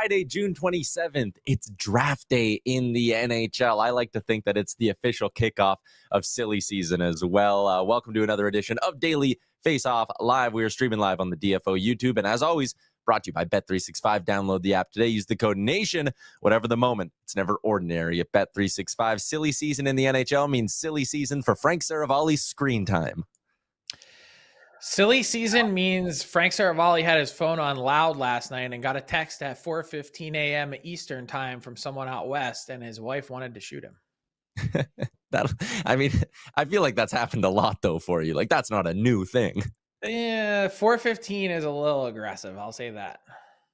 Friday, June 27th. It's draft day in the NHL. I like to think that it's the official kickoff of silly season as well. Welcome to another edition of Daily Faceoff Live. We are streaming live on the DFO YouTube. And as always, brought to you by Bet365. Download the app today. Use the code NATION. Whatever the moment, it's never ordinary at Bet365. Silly season in the NHL means silly season for Frank Seravalli's screen time. Silly season means Frank Seravalli had his phone on loud last night and got a text at 4:15 a.m. Eastern time from someone out west, and his wife wanted to shoot him. I feel like that's happened a lot, though, for you. Like, that's not a new thing. Yeah, 4:15 is a little aggressive. I'll say that.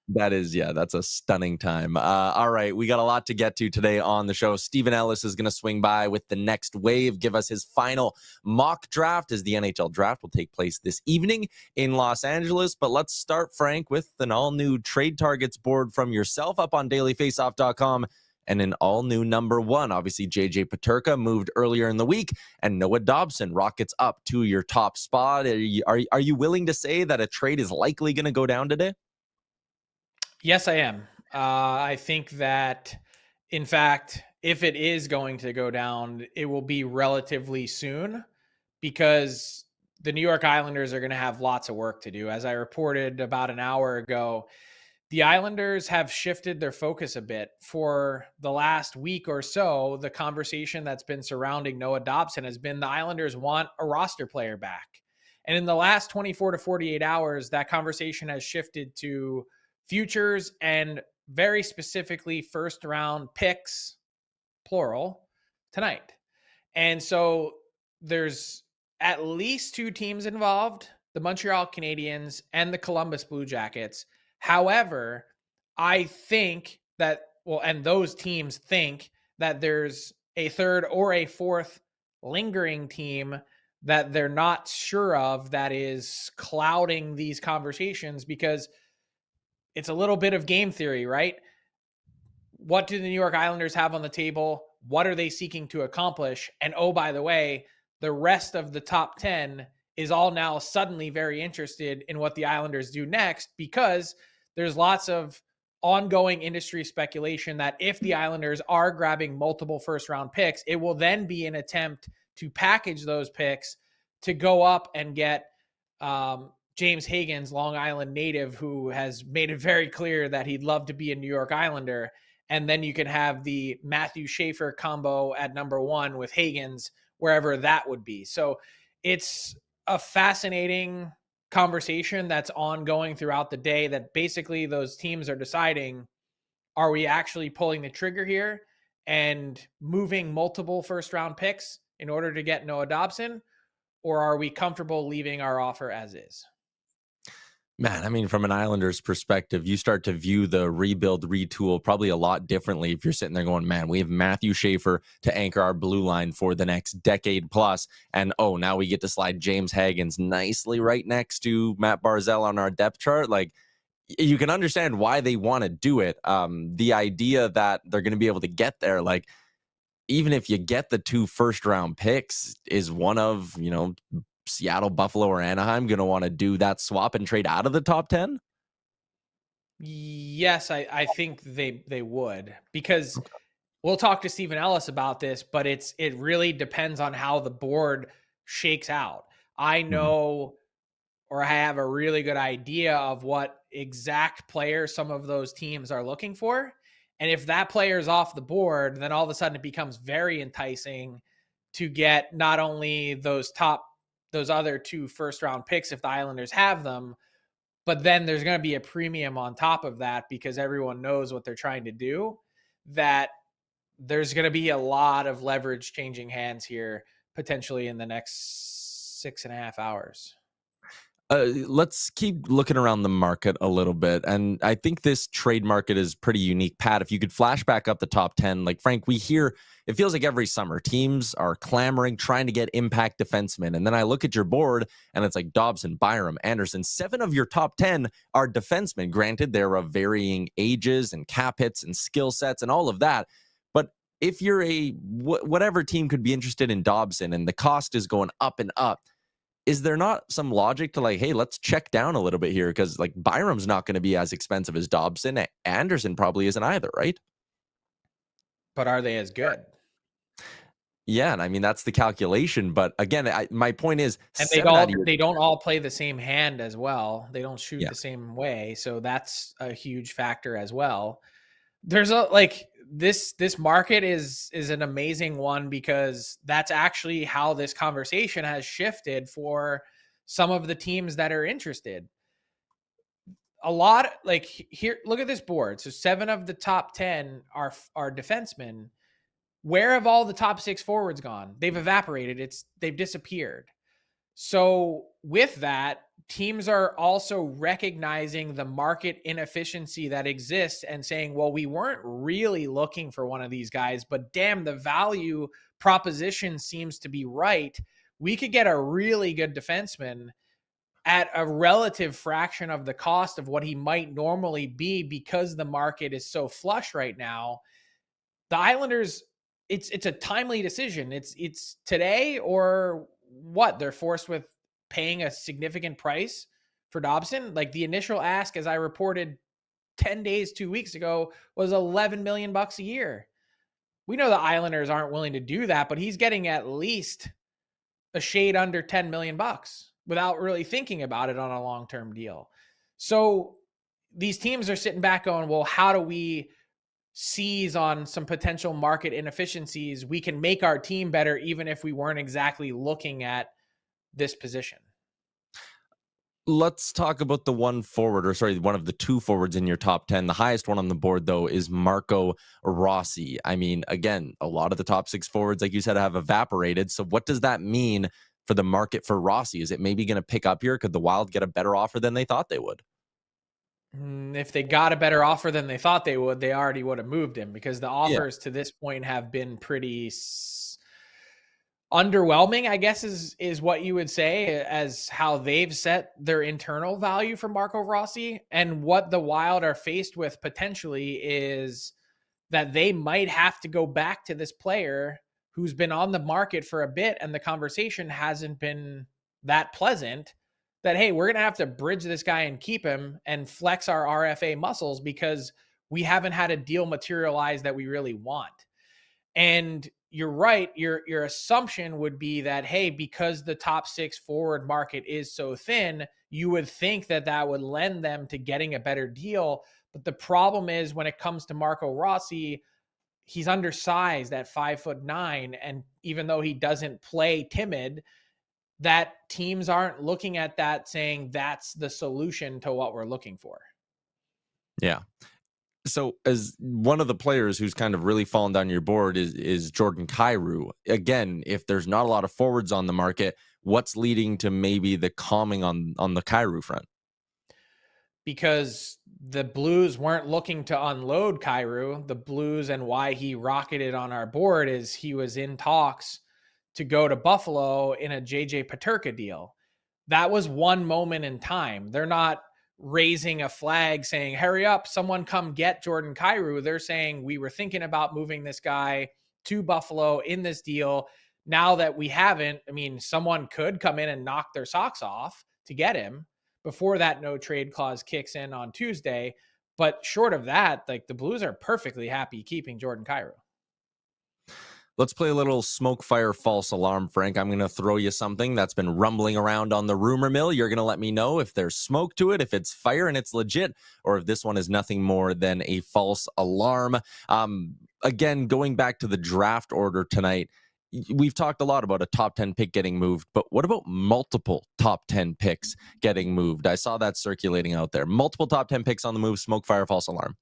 That's a stunning time. All right, we got a lot to get to today on the show. Steven Ellis is going to swing by with the next wave, give us his final mock draft as the NHL draft will take place this evening in Los Angeles. But let's start, Frank, with an all-new trade targets board from yourself up on dailyfaceoff.com and an all-new number one. Obviously, JJ Peterka moved earlier in the week, and Noah Dobson rockets up to your top spot. Are you willing to say that a trade is likely going to go down today? Yes, I am. I think that, in fact, if it is going to go down, it will be relatively soon because the New York Islanders are going to have lots of work to do. As I reported about an hour ago, the Islanders have shifted their focus a bit. For the last week or so, the conversation that's been surrounding Noah Dobson has been the Islanders want a roster player back. And in the last 24 to 48 hours, that conversation has shifted to futures and very specifically first round picks, plural, tonight. And so there's at least two teams involved, the Montreal Canadiens and the Columbus Blue Jackets. However, I think that, and those teams think that there's a third or a fourth lingering team that they're not sure of that is clouding these conversations because it's a little bit of game theory, right? What do the New York Islanders have on the table? What are they seeking to accomplish? And oh, by the way, the rest of the top 10 is all now suddenly very interested in what the Islanders do next because there's lots of ongoing industry speculation that if the Islanders are grabbing multiple first-round picks, it will then be an attempt to package those picks to go up and get James Hagan's Long Island native, who has made it very clear that he'd love to be a New York Islander. And then you can have the Matthew Schaefer combo at number one with Hagan's, wherever that would be. So it's a fascinating conversation that's ongoing throughout the day that basically those teams are deciding, are we actually pulling the trigger here and moving multiple first round picks in order to get Noah Dobson, or are we comfortable leaving our offer as is? Man, I mean, from an Islanders perspective, you start to view the rebuild, retool probably a lot differently if you're sitting there going, man, we have Matthew Schaefer to anchor our blue line for the next decade plus. And, oh, now we get to slide James Hagens nicely right next to Matt Barzal on our depth chart. Like, you can understand why they want to do it. The idea that they're going to be able to get there, like, even if you get the 2 first-round picks, is one of, Seattle, Buffalo, or Anaheim going to want to do that swap and trade out of the top 10? Yes, I think they would, because we'll talk to Steven Ellis about this, but it really depends on how the board shakes out. I know, or I have a really good idea of what exact player some of those teams are looking for. And if that player is off the board, then all of a sudden it becomes very enticing to get not only those other 2 first round picks if the Islanders have them, but then there's going to be a premium on top of that because everyone knows what they're trying to do, that there's going to be a lot of leverage changing hands here potentially in the next 6.5 hours. Let's keep looking around the market a little bit. And I think this trade market is pretty unique. Pat, if you could flash back up the top 10, like Frank, we hear, it feels like every summer teams are clamoring, trying to get impact defensemen. And then I look at your board and it's like Dobson, Byram, Anderson, 7 of your top 10 are defensemen. Granted, they're of varying ages and cap hits and skill sets and all of that. But if you're whatever team could be interested in Dobson and the cost is going up and up, is there not some logic to like, hey, let's check down a little bit here? Because like Byram's not going to be as expensive as Dobson. Anderson probably isn't either, right? But are they as good? Yeah, and I mean that's the calculation. But again, my point is And 7 out of your they don't all play the same hand as well. They don't shoot yeah. the same way, so that's a huge factor as well. There's a like this market is an amazing one because that's actually how this conversation has shifted for some of the teams that are interested. A lot like here, look at this board. So 7 of the top 10 are defensemen. Where have all the top 6 forwards gone? They've evaporated. They've disappeared. So with that, teams are also recognizing the market inefficiency that exists and saying, well, we weren't really looking for one of these guys, but damn, the value proposition seems to be right. We could get a really good defenseman at a relative fraction of the cost of what he might normally be because the market is so flush right now. The Islanders, it's a timely decision. It's today or what? They're forced with paying a significant price for Dobson. Like the initial ask, as I reported 10 days, 2 weeks ago, was 11 million bucks a year. We know the Islanders aren't willing to do that, but he's getting at least a shade under 10 million bucks without really thinking about it on a long-term deal. So these teams are sitting back going, well, how do we seize on some potential market inefficiencies? We can make our team better even if we weren't exactly looking at this position. Let's talk about the one forward, or sorry, one of the 2 forwards in your top 10. The highest one on the board, though, is Marco Rossi. I mean, again, a lot of the top 6 forwards, like you said, have evaporated. So what does that mean for the market for Rossi? Is it maybe going to pick up here? Could the Wild get a better offer than they thought they would? If they got a better offer than they thought they would, they already would have moved him because the offers to this point have been pretty underwhelming, I guess is what you would say, as how they've set their internal value for Marco Rossi. And what the Wild are faced with potentially is that they might have to go back to this player who's been on the market for a bit and the conversation hasn't been that pleasant, that, hey, we're going to have to bridge this guy and keep him and flex our RFA muscles because we haven't had a deal materialize that we really want. And you're right. Your assumption would be that, hey, because the top 6 forward market is so thin, you would think that that would lend them to getting a better deal. But the problem is when it comes to Marco Rossi, he's undersized at 5'9", and even though he doesn't play timid, that teams aren't looking at that saying that's the solution to what we're looking for. Yeah. So as one of the players who's kind of really fallen down your board is Jordan Kyrou. Again, if there's not a lot of forwards on the market, what's leading to maybe the calming on the Kyrou front? Because the Blues weren't looking to unload Kyrou. The Blues, and why he rocketed on our board, is he was in talks to go to Buffalo in a JJ Peterka deal. That was one moment in time. They're not raising a flag saying, hurry up, someone come get Jordan Kyrou. They're saying, we were thinking about moving this guy to Buffalo in this deal. Now that we haven't, I mean, someone could come in and knock their socks off to get him before that no trade clause kicks in on Tuesday. But short of that, like, the Blues are perfectly happy keeping Jordan Kyrou. Let's play a little smoke, fire, false alarm, Frank. I'm going to throw you something that's been rumbling around on the rumor mill. You're going to let me know if there's smoke to it, if it's fire and it's legit, or if this one is nothing more than a false alarm. Again, going back to the draft order tonight, we've talked a lot about a top 10 pick getting moved, but what about multiple top 10 picks getting moved? I saw that circulating out there. Multiple top 10 picks on the move, smoke, fire, false alarm.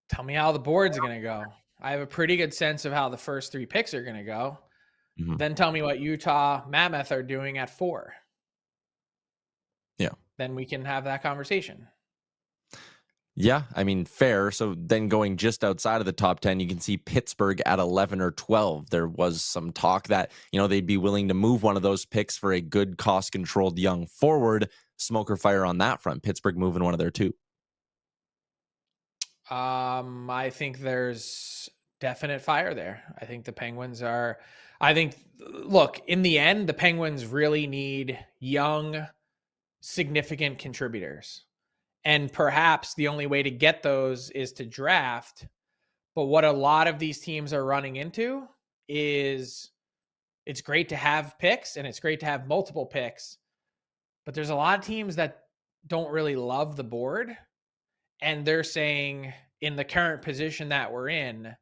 Tell me how the board's going to go. I have a pretty good sense of how the first 3 picks are going to go. Mm-hmm. Then tell me what Utah Mammoth are doing at 4. Yeah. Then we can have that conversation. Yeah, I mean, fair. So then going just outside of the top 10, you can see Pittsburgh at 11 or 12. There was some talk that, they'd be willing to move one of those picks for a good cost-controlled young forward. Smoke or fire on that front? Pittsburgh moving one of their 2. I think there's definite fire there. I think the Penguins are, I think, look, in the end, the Penguins really need young, significant contributors. And perhaps the only way to get those is to draft. But what a lot of these teams are running into is it's great to have picks and it's great to have multiple picks, but there's a lot of teams that don't really love the board. And they're saying, in the current position that we're in,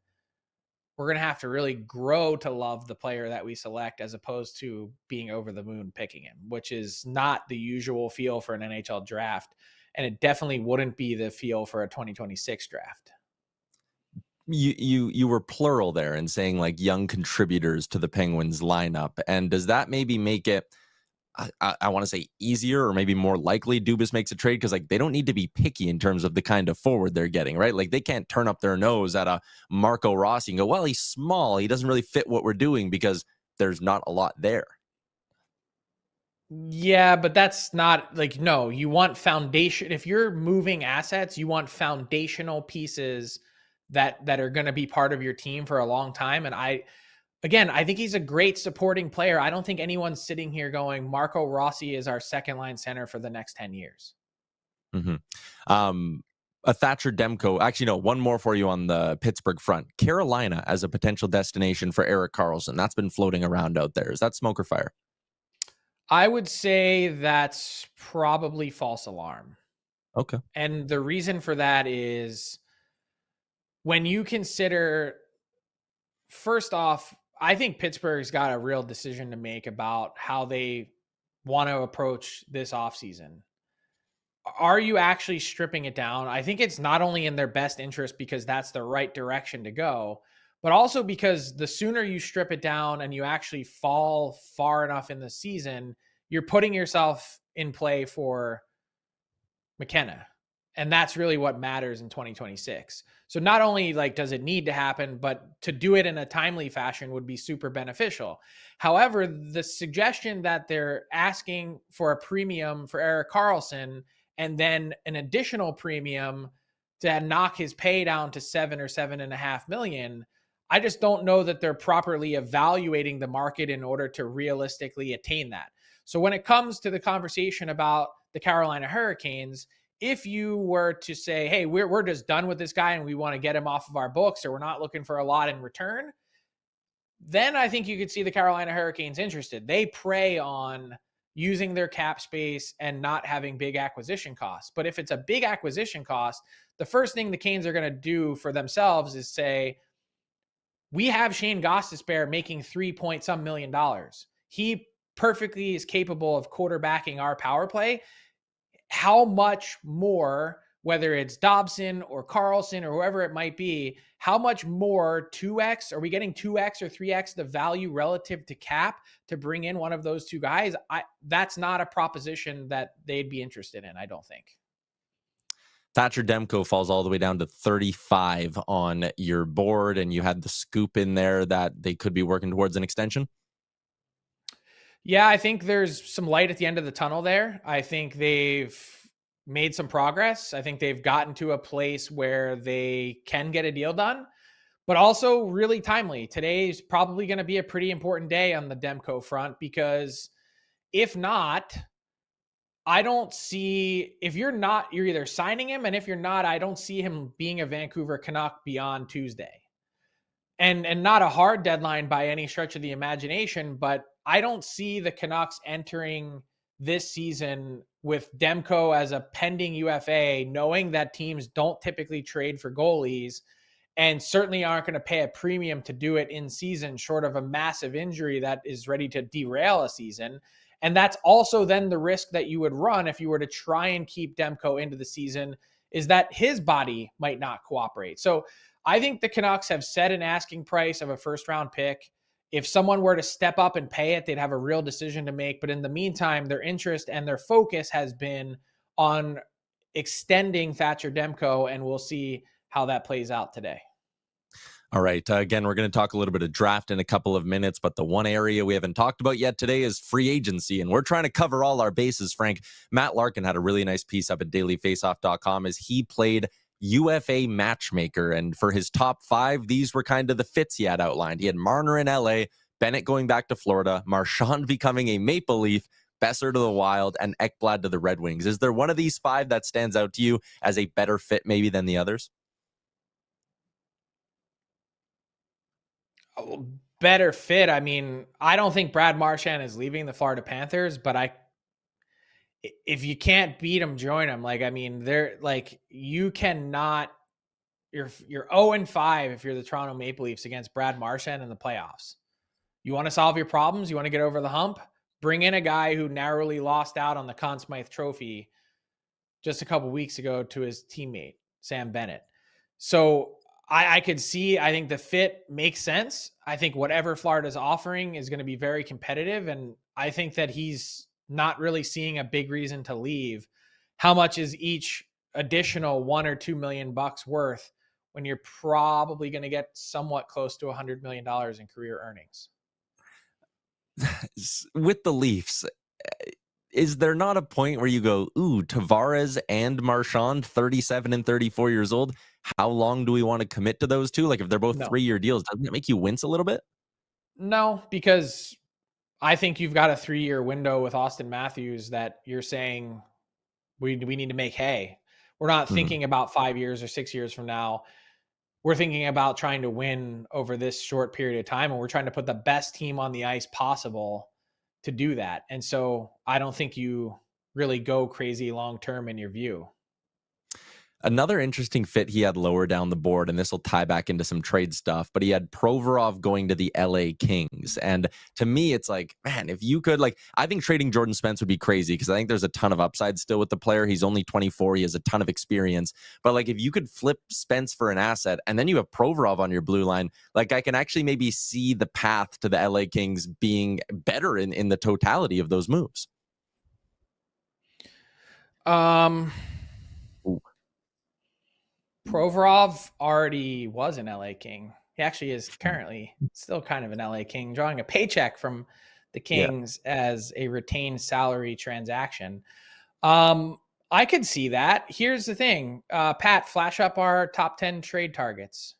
we're going to have to really grow to love the player that we select as opposed to being over the moon picking him, which is not the usual feel for an NHL draft. And it definitely wouldn't be the feel for a 2026 draft. You were plural there and saying like young contributors to the Penguins lineup. And does that maybe make it, I want to say, easier or maybe more likely Dubas makes a trade? Because like they don't need to be picky in terms of the kind of forward they're getting, right? Like they can't turn up their nose at a Marco Rossi and go, well, he's small, he doesn't really fit what we're doing, because there's not a lot there. Yeah, but that's not like, no, you want foundation. If you're moving assets, you want foundational pieces that are going to be part of your team for a long time. And I think he's a great supporting player. I don't think anyone's sitting here going, Marco Rossi is our second line center for the next 10 years. Mm-hmm. A Thatcher Demko. Actually, no, one more for you on the Pittsburgh front. Carolina as a potential destination for Erik Karlsson. That's been floating around out there. Is that smoke or fire? I would say that's probably false alarm. Okay. And the reason for that is when you consider, first off, I think Pittsburgh's got a real decision to make about how they want to approach this offseason. Are you actually stripping it down? I think it's not only in their best interest because that's the right direction to go, but also because the sooner you strip it down and you actually fall far enough in the season, you're putting yourself in play for McKenna. And that's really what matters in 2026. So not only like does it need to happen, but to do it in a timely fashion would be super beneficial. However, the suggestion that they're asking for a premium for Erik Karlsson and then an additional premium to knock his pay down to $7 or $7.5 million, I just don't know that they're properly evaluating the market in order to realistically attain that. So when it comes to the conversation about the Carolina Hurricanes, if you were to say, hey, we're just done with this guy and we want to get him off of our books, or we're not looking for a lot in return, then I think you could see the Carolina Hurricanes interested. They prey on using their cap space and not having big acquisition costs. But if it's a big acquisition cost, the first thing the Canes are going to do for themselves is say, we have Shane Gostisbehere making $3 million. He perfectly is capable of quarterbacking our power play. How much more, whether it's Dobson or Karlsson or whoever it might be, how much more 2x, are we getting 2x or 3x the value relative to cap to bring in one of those two guys? That's not a proposition that they'd be interested in, I don't think. Thatcher Demko falls all the way down to 35 on your board, and you had the scoop in there that they could be working towards an extension. Yeah, I think there's some light at the end of the tunnel there. I think they've made some progress. I think they've gotten to a place where they can get a deal done, but also really timely. Today's probably going to be a pretty important day on the Demko front, because if not, I don't see, if you're not, you're either signing him, and if you're not, I don't see him being a Vancouver Canuck beyond Tuesday. And not a hard deadline by any stretch of the imagination, but I don't see the Canucks entering this season with Demko as a pending UFA, knowing that teams don't typically trade for goalies and certainly aren't going to pay a premium to do it in season, short of a massive injury that is ready to derail a season. And that's also then the risk that you would run if you were to try and keep Demko into the season, is that his body might not cooperate. So I think the Canucks have set an asking price of a first-round pick. If someone were to step up and pay it, they'd have a real decision to make. But in the meantime, their interest and their focus has been on extending Thatcher Demko, and we'll see how that plays out today. All right. Again, we're going to talk a little bit of draft in a couple of minutes, but the one area we haven't talked about yet today is free agency, and we're trying to cover all our bases, Frank. Matt Larkin had a really nice piece up at dailyfaceoff.com as he played UFA Matchmaker. And for his top 5, these were kind of the fits he had outlined. He had Marner in LA, Bennett going back to Florida, Marchand becoming a Maple Leaf, Besser to the Wild, and Ekblad to the Red Wings. Is there one of these 5 that stands out to you as a better fit maybe than the others? Better fit. I mean, I don't think Brad Marchand is leaving the Florida Panthers, but if you can't beat them, join them. Like, I mean, they're like, you cannot, you're 0-5 if you're the Toronto Maple Leafs against Brad Marchand in the playoffs. You want to solve your problems? You want to get over the hump? Bring in a guy who narrowly lost out on the Conn Smythe Trophy just a couple weeks ago to his teammate, Sam Bennett. So I could see, I think the fit makes sense. I think whatever Florida's offering is going to be very competitive. And I think that he's not really seeing a big reason to leave. How much is each additional $1 or $2 million worth when you're probably going to get somewhat close to $100 million in career earnings? With the Leafs, is there not a point where you go, ooh, Tavares and Marchand, 37 and 34 years old, how long do we want to commit to those two? Like, if they're both 3-year deals, doesn't it make you wince a little bit? No, because I think you've got a 3-year window with Austin Matthews that you're saying we need to make hay. We're not thinking about 5 years or 6 years from now. We're thinking about trying to win over this short period of time, and we're trying to put the best team on the ice possible to do that. And so I don't think you really go crazy long-term in your view. Another interesting fit he had lower down the board, and this will tie back into some trade stuff, but he had Provorov going to the LA Kings. And to me, it's like, man, if you could, like, I think trading Jordan Spence would be crazy because I think there's a ton of upside still with the player. He's only 24. He has a ton of experience. But like, if you could flip Spence for an asset and then you have Provorov on your blue line, like, I can actually maybe see the path to the LA Kings being better in the totality of those moves. Provorov already was an LA King. He actually is currently still kind of an LA King, drawing a paycheck from the Kings as a retained salary transaction. I could see that. Here's the thing. Pat, flash up our top 10 trade targets.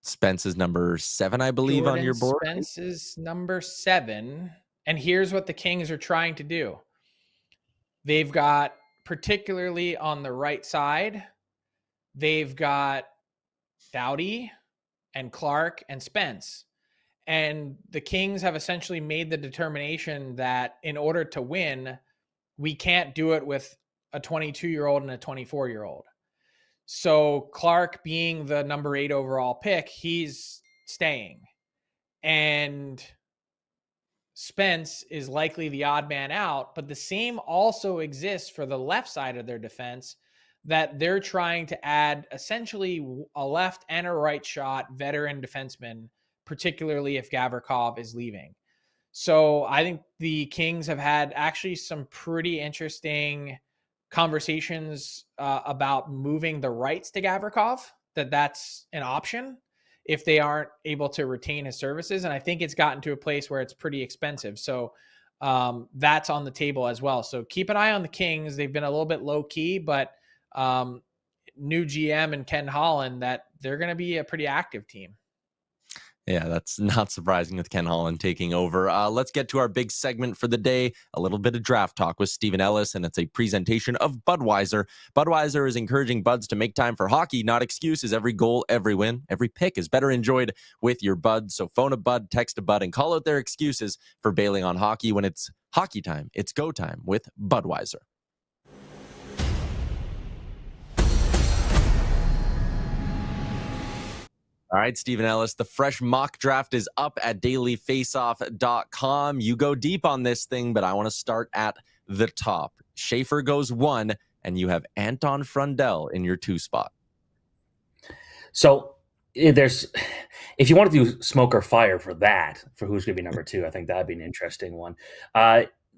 Spence is number 7, I believe, Jordan on your board. Spence is number 7. And here's what the Kings are trying to do. They've got, particularly on the right side, they've got Doughty and Clark and Spence. And the Kings have essentially made the determination that in order to win, we can't do it with a 22-year-old and a 24-year-old. So Clark, being the number 8 overall pick, he's staying. And Spence is likely the odd man out, but the same also exists for the left side of their defense, that they're trying to add essentially a left and a right shot veteran defenseman, particularly if Gavrikov is leaving. So I think the Kings have had actually some pretty interesting conversations about moving the rights to Gavrikov, that's an option if they aren't able to retain his services. And I think it's gotten to a place where it's pretty expensive. So that's on the table as well. So keep an eye on the Kings. They've been a little bit low key, but new GM and Ken Holland, that they're going to be a pretty active team. Yeah, that's not surprising with Ken Holland taking over. Let's get to our big segment for the day, a little bit of draft talk with Steven Ellis, and it's a presentation of Budweiser. Budweiser is encouraging buds to make time for hockey, not excuses. Every goal, every win, every pick is better enjoyed with your bud. So phone a bud, text a bud, and call out their excuses for bailing on hockey. When it's hockey time, it's go time with Budweiser. All right, Steven Ellis, the fresh mock draft is up at dailyfaceoff.com. You go deep on this thing, but I want to start at the top. Schaefer goes 1, and you have Anton Frundell in your 2 spot. So if you want to do smoke or fire for who's going to be number 2, I think that'd be an interesting one.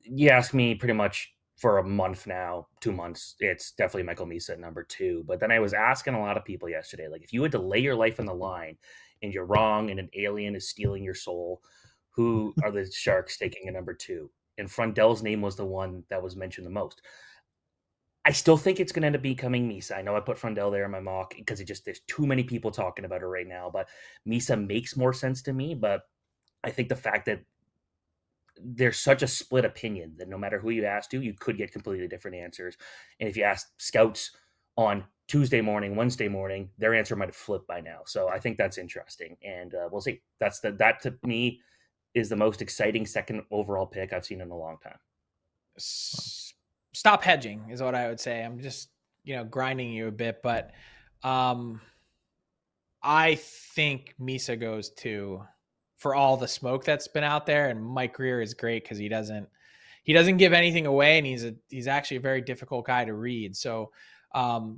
You ask me pretty much for a month now, 2 months, it's definitely Michael Misa at number 2. But then I was asking a lot of people yesterday, like, if you had to lay your life on the line and you're wrong and an alien is stealing your soul, who are the Sharks taking a number 2? And Frundell's name was the one that was mentioned the most. I still think it's going to end up becoming Misa. I know I put Frundell there in my mock because there's too many people talking about it right now. But Misa makes more sense to me. But I think the fact that there's such a split opinion that no matter who you ask you could get completely different answers. And if you ask scouts on Tuesday morning, Wednesday morning, their answer might have flipped by now. So I think that's interesting, and we'll see. That to me is the most exciting second overall pick I've seen in a long time. Stop hedging is what I would say. I'm just, grinding you a bit, but I think Misa goes too, for all the smoke that's been out there. And Mike Greer is great because he doesn't give anything away, and he's actually a very difficult guy to read. So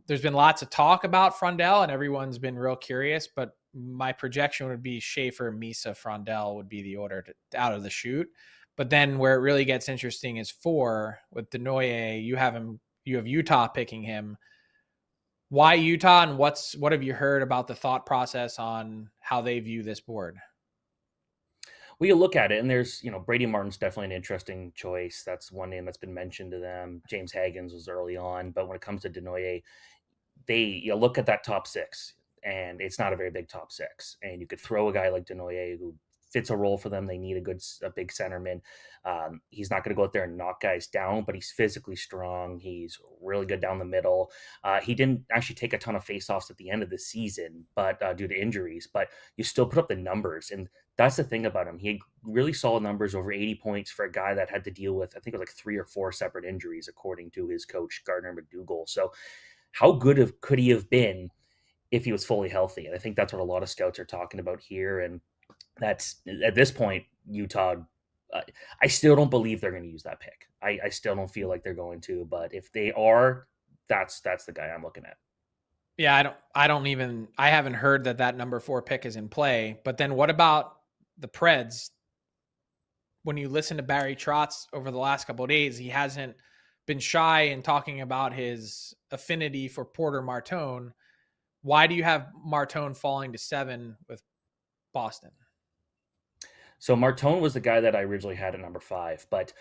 there's been lots of talk about Frundell, and everyone's been real curious, but my projection would be Schaefer, Misa, Frundell would be the order out of the chute. But then where it really gets interesting is 4 with Denoye. You have Utah picking him. Why Utah, and what have you heard about the thought process on how they view this board? Well, you look at it, and there's, Brady Martin's definitely an interesting choice. That's one name that's been mentioned to them. James Haggins was early on, but when it comes to Denoye, you look at that top 6, and it's not a very big top 6. And you could throw a guy like Denoye who fits a role for them. They need a big centerman. He's not going to go out there and knock guys down, but he's physically strong. He's really good down the middle. He didn't actually take a ton of faceoffs at the end of the season, but due to injuries, but you still put up the numbers. And that's the thing about him. He had really solid numbers, over 80 points for a guy that had to deal with, I think it was like 3 or 4 separate injuries, according to his coach, Gardner McDougall. So how good could he have been if he was fully healthy? And I think that's what a lot of scouts are talking about here. And that's, at this point, Utah, I still don't believe they're going to use that pick. I still don't feel like they're going to, but if they are, that's the guy I'm looking at. Yeah, I haven't heard that number 4 pick is in play. But then what about the Preds? When you listen to Barry Trotz over the last couple of days, he hasn't been shy in talking about his affinity for Porter Martone. Why do you have Martone falling to 7 with Boston? So Martone was the guy that I originally had at number 5, but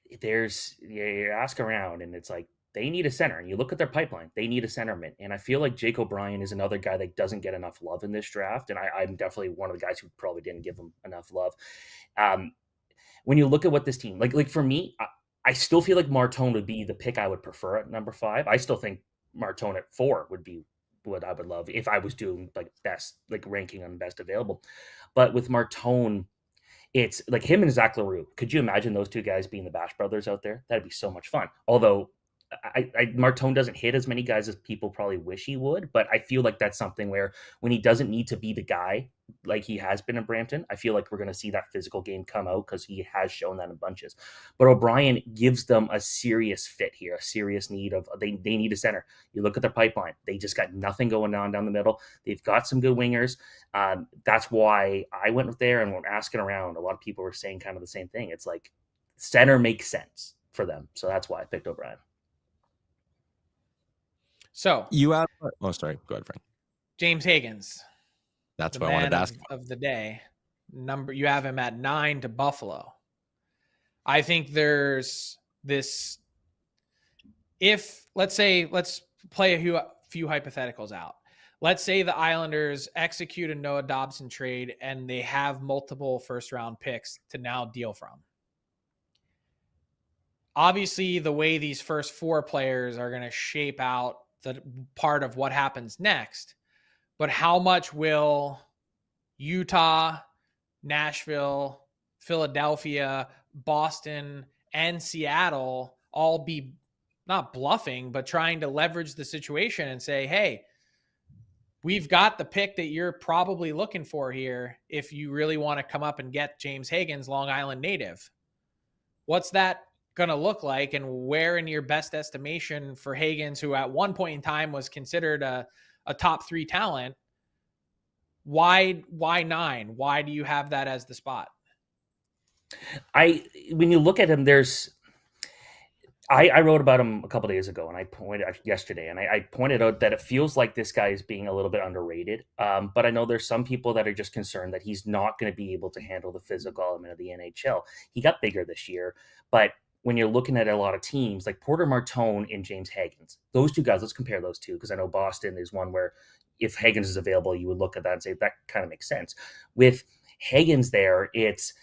you ask around, and it's like, they need a center. And you look at their pipeline, they need a centerman. And I feel like Jake O'Brien is another guy that doesn't get enough love in this draft. And I'm definitely one of the guys who probably didn't give him enough love. When you look at what this team, like for me, I still feel like Martone would be the pick I would prefer at number 5. I still think Martone at 4 would be what I would love if I was doing like best, like ranking on best available. But with Martone, it's like him and Zach LaRue. Could you imagine those two guys being the Bash Brothers out there? That'd be so much fun. Although Martone doesn't hit as many guys as people probably wish he would, but I feel like that's something where when he doesn't need to be the guy like he has been in Brampton, I feel like we're going to see that physical game come out because he has shown that in bunches. But O'Brien gives them a serious fit here, a serious need of they need a center. You look at their pipeline; they just got nothing going on down the middle. They've got some good wingers. That's why I went with there, and we're asking around. A lot of people were saying kind of the same thing. It's like center makes sense for them, so that's why I picked O'Brien. So you have sorry, go ahead, Frank. James Higgins. That's what I wanted to ask of the day. You have him at 9 to Buffalo. I think there's this. Let's play a few hypotheticals out. Let's say the Islanders execute a Noah Dobson trade and they have multiple first-round picks to now deal from. Obviously, the way these first 4 players are going to shape out the part of what happens next, but how much will Utah, Nashville, Philadelphia, Boston, and Seattle all be not bluffing, but trying to leverage the situation and say, hey, we've got the pick that you're probably looking for here if you really want to come up and get James Higgins, Long Island native. What's that going to look like, and where in your best estimation for Higgins, who at one point in time was considered a top 3 talent, why 9? Why do you have that as the spot? When you look at him, I wrote about him a couple days ago, and I pointed out that it feels like this guy is being a little bit underrated. But I know there's some people that are just concerned that he's not going to be able to handle the physical element of the NHL. He got bigger this year, but when you're looking at a lot of teams like Porter Martone and James Higgins, those two guys, let's compare those two, because I know Boston is one where if Higgins is available, you would look at that and say that kind of makes sense. With Higgins there, it's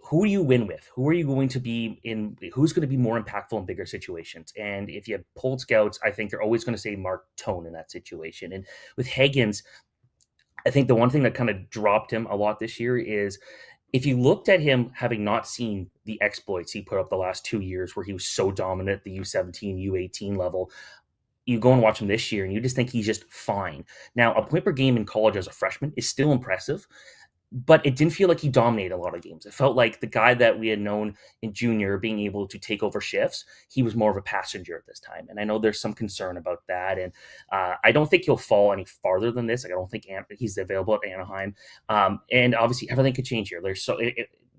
who do you win with? Who are you going to be in? Who's going to be more impactful in bigger situations? And if you have pulled scouts, I think they're always going to say Martone in that situation. And with Higgins, I think the one thing that kind of dropped him a lot this year is if you looked at him having not seen the exploits he put up the last 2 years where he was so dominant at the U17, U18 level, you go and watch him this year and you just think he's just fine. Now, a point per game in college as a freshman is still impressive, but it didn't feel like he dominated a lot of games. It felt like the guy that we had known in junior being able to take over shifts, he was more of a passenger at this time. And I know there's some concern about that. And I don't think he'll fall any farther than this. Like, I don't think he's available at Anaheim. And obviously everything could change here.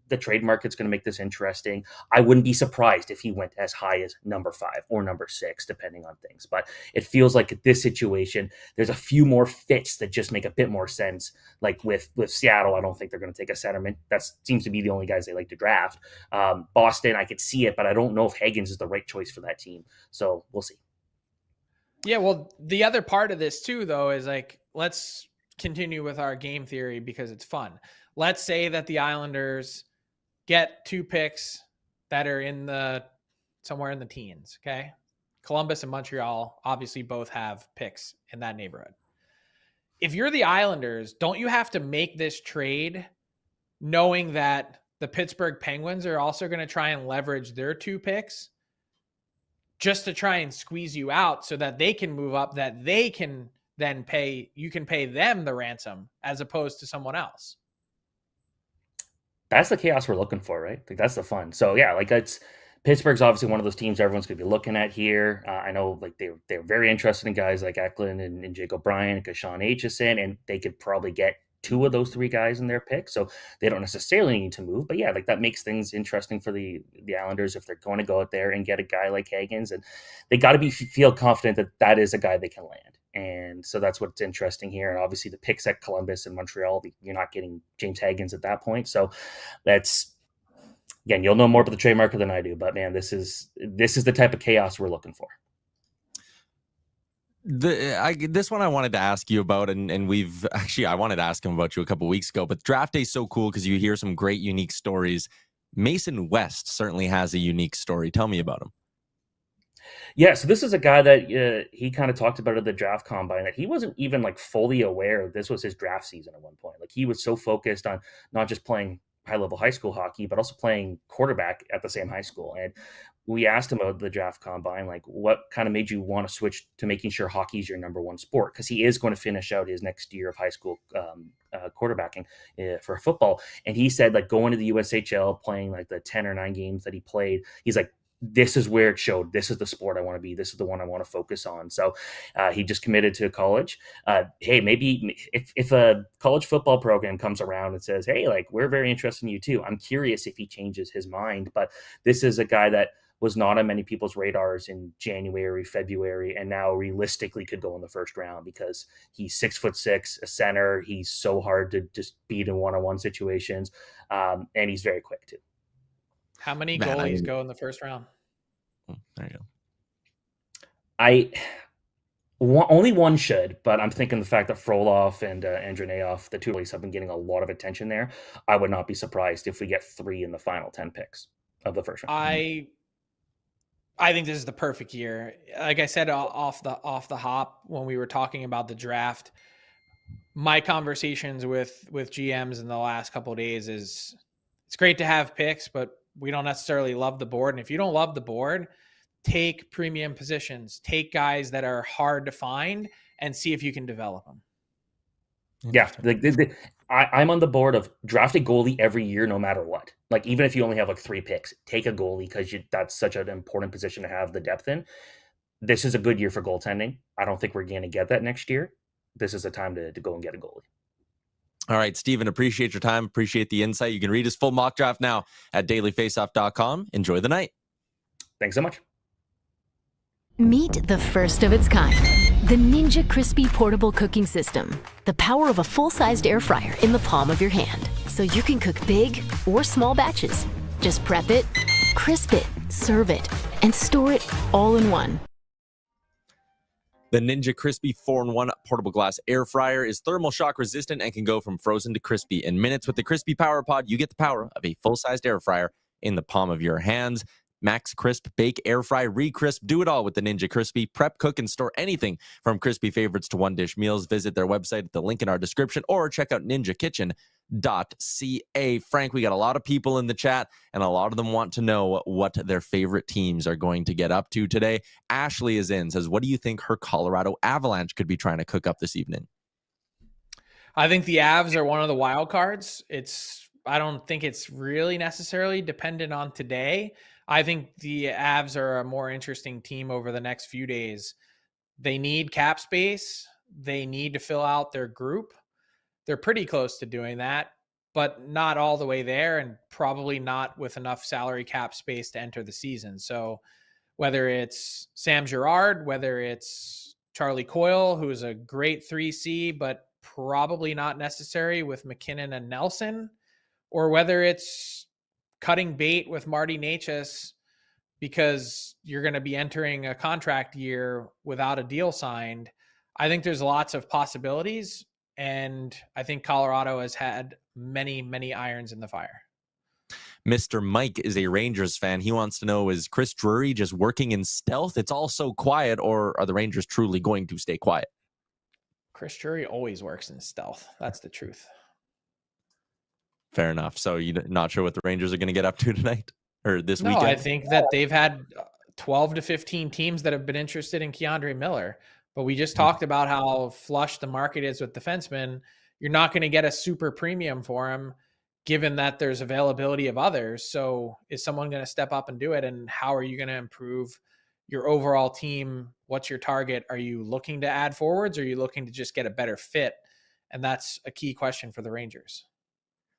The trade market's going to make this interesting. I wouldn't be surprised if he went as high as number 5 or number 6, depending on things. But it feels like at this situation, there's a few more fits that just make a bit more sense. Like with Seattle, I don't think they're going to take a centerman. That seems to be the only guys they like to draft. Boston, I could see it, but I don't know if Higgins is the right choice for that team. So we'll see. Yeah, well, the other part of this too, though, is like, let's continue with our game theory because it's fun. Let's say that the Islanders get 2 picks that are somewhere in the teens. Okay. Columbus and Montreal obviously both have picks in that neighborhood. If you're the Islanders, don't you have to make this trade knowing that the Pittsburgh Penguins are also going to try and leverage their 2 picks just to try and squeeze you out so that they can move up, that they can then you can pay them the ransom as opposed to someone else? That's the chaos we're looking for, right? Like, that's the fun. So yeah, like Pittsburgh's obviously one of those teams everyone's going to be looking at here. I know like they're very interested in guys like Eklund and Jake O'Brien and Kashawn Aitchison, and they could probably get 2 of those 3 guys in their pick. So they don't necessarily need to move, but yeah, like that makes things interesting for the Islanders if they're going to go out there and get a guy like Higgins, and they got to feel confident that that is a guy they can land. And so that's what's interesting here. And obviously the picks at Columbus and Montreal, you're not getting James Higgins at that point. So that's, again, you'll know more about the trade market than I do, but man, this is the type of chaos we're looking for. This one I wanted to ask you about, and I wanted to ask him about you a couple weeks ago, but draft day is so cool because you hear some great, unique stories. Mason West certainly has a unique story. Tell me about him. Yeah, so this is a guy that he kind of talked about at the draft combine that he wasn't even like fully aware this was his draft season at one point. Like he was so focused on not just playing high-level high school hockey, but also playing quarterback at the same high school. And we asked him about the draft combine, like what kind of made you want to switch to making sure hockey is your number one sport? Because he is going to finish out his next year of high school quarterbacking for football. And he said like going to the USHL, playing like the 10 or 9 games that he played, he's like, this is where it showed. This is the sport I want to be. This is the one I want to focus on. So he just committed to college. Hey, maybe if a college football program comes around and says, hey, like we're very interested in you too, I'm curious if he changes his mind. But this is a guy that was not on many people's radars in January, February, and now realistically could go in the first round because he's 6'6", a center. He's so hard to just beat in one-on-one situations, and he's very quick too. How many goalies go in the first round? There you go. Only one should, but I'm thinking the fact that Frolov and Andrenev, the 2 goalies, have been getting a lot of attention there. I would not be surprised if we get 3 in the final 10 picks of the first round. I think this is the perfect year. Like I said off the hop when we were talking about the draft, my conversations with GMs in the last couple of days is it's great to have picks, but we don't necessarily love the board. And if you don't love the board, take premium positions, take guys that are hard to find and see if you can develop them. Yeah. I'm on the board of draft a goalie every year, no matter what. Like, even if you only have like 3 picks, take a goalie because that's such an important position to have the depth in. This is a good year for goaltending. I don't think we're going to get that next year. This is the time to go and get a goalie. All right, Steven, appreciate your time. Appreciate the insight. You can read his full mock draft now at dailyfaceoff.com. Enjoy the night. Thanks so much. Meet the first of its kind. The Ninja Crispy Portable Cooking System. The power of a full-sized air fryer in the palm of your hand. So you can cook big or small batches. Just prep it, crisp it, serve it, and store it all in one. The Ninja Crispy 4-in-1 portable glass air fryer is thermal shock resistant and can go from frozen to crispy in minutes. With the Crispy Power Pod, you get the power of a full-sized air fryer in the palm of your hands. Max crisp, bake, air fry, re-crisp, do it all with the Ninja Crispy. Prep, cook, and store anything from crispy favorites to one-dish meals. Visit their website at the link in our description or check out ninjakitchen.ca. Frank, we got a lot of people in the chat, and a lot of them want to know what their favorite teams are going to get up to today. Ashley is in, says, what do you think her Colorado Avalanche could be trying to cook up this evening? I think the Avs are one of the wild cards. I don't think it's really necessarily dependent on today. I think the Avs are a more interesting team over the next few days. They need cap space. They need to fill out their group. They're pretty close to doing that, but not all the way there, and probably not with enough salary cap space to enter the season. So whether it's Sam Girard, whether it's Charlie Coyle, who is a great 3C, but probably not necessary with McKinnon and Nelson, or whether it's cutting bait with Marty Necas because you're going to be entering a contract year without a deal signed. I think there's lots of possibilities, and I think Colorado has had many, many irons in the fire. Mr. Mike is a Rangers fan. He wants to know, is Chris Drury just working in stealth? It's all so quiet, or are the Rangers truly going to stay quiet? Chris Drury always works in stealth. That's the truth. Fair enough. So you're not sure what the Rangers are going to get up to tonight or this weekend? I think that they've had 12 to 15 teams that have been interested in Keandre Miller. But we just talked about how flush the market is with defensemen. You're not going to get a super premium for him, given that there's availability of others. So is someone going to step up and do it? And how are you going to improve your overall team? What's your target? Are you looking to add forwards, or are you looking to just get a better fit? And that's a key question for the Rangers.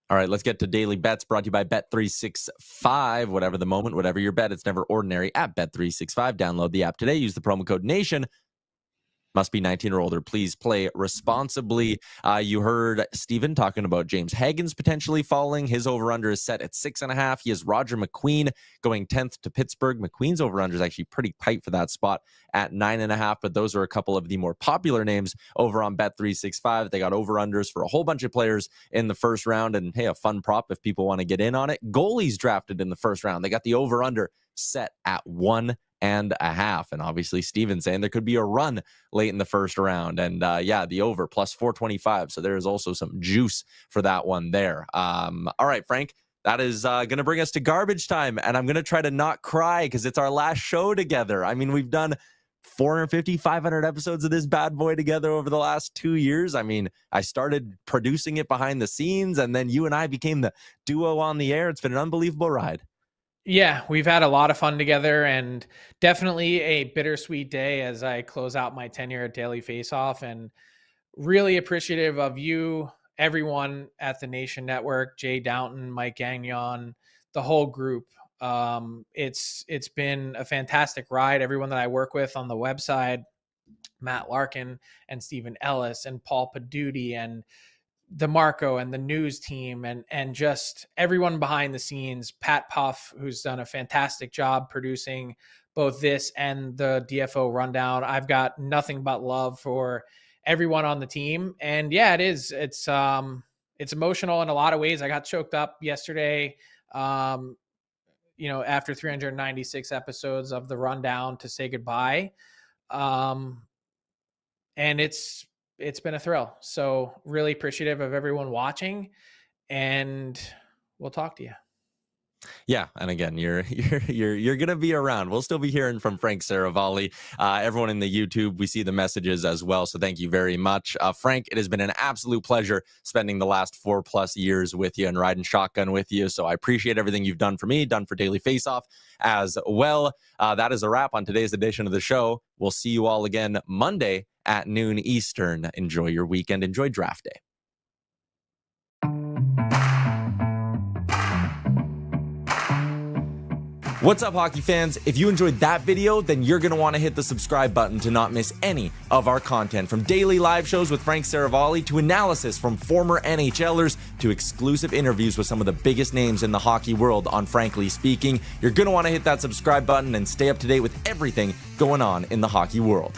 All right, let's get to daily bets, brought to you by Bet365. Whatever the moment, whatever your bet, it's never ordinary at Bet365. Download the app today. Use the promo code NATION. Must be 19 or older. Please play responsibly. You heard Steven talking about James Hagen's potentially falling. His over-under is set at 6.5. He has Roger McQueen going 10th to Pittsburgh. McQueen's over-under is actually pretty tight for that spot at 9.5. But those are a couple of the more popular names over on Bet365. They got over-unders for a whole bunch of players in the first round. And hey, a fun prop if people want to get in on it. Goalies drafted in the first round. They got the over-under set at 1.5. And obviously Steven saying there could be a run late in the first round, and the over plus 425. So there is also some juice for that one there. All right, Frank, that is going to bring us to garbage time, and I'm going to try to not cry because it's our last show together. I mean, we've done 450, 500 episodes of this bad boy together over the last 2 years. I mean, I started producing it behind the scenes, and then you and I became the duo on the air. It's been an unbelievable ride. Yeah, we've had a lot of fun together, and definitely a bittersweet day as I close out my tenure at Daily Faceoff, and really appreciative of you, everyone at the Nation Network, Jay Downton, Mike Gagnon, the whole group. It's been a fantastic ride. Everyone that I work with on the website, Matt Larkin and Steven Ellis and Paul Paduti and DeMarco and the news team and just everyone behind the scenes, Pat Puff, who's done a fantastic job producing both this and the DFO rundown. I've got nothing but love for everyone on the team. And yeah, it's emotional in a lot of ways. I got choked up yesterday, after 396 episodes of the rundown to say goodbye. And it's been a thrill. So really appreciative of everyone watching, and we'll talk to you. Yeah, and again, you're gonna be around. We'll still be hearing from Frank Seravalli. Everyone in the YouTube, we see the messages as well. So thank you very much, Frank. It has been an absolute pleasure spending the last 4+ years with you and riding shotgun with you. So I appreciate everything you've done for me, done for Daily Faceoff as well. That is a wrap on today's edition of the show. We'll see you all again Monday at noon Eastern. Enjoy your weekend. Enjoy draft day. What's up, hockey fans? If you enjoyed that video, then you're going to want to hit the subscribe button to not miss any of our content, from daily live shows with Frank Seravalli to analysis from former NHLers, to exclusive interviews with some of the biggest names in the hockey world on Frankly Speaking. You're going to want to hit that subscribe button and stay up to date with everything going on in the hockey world.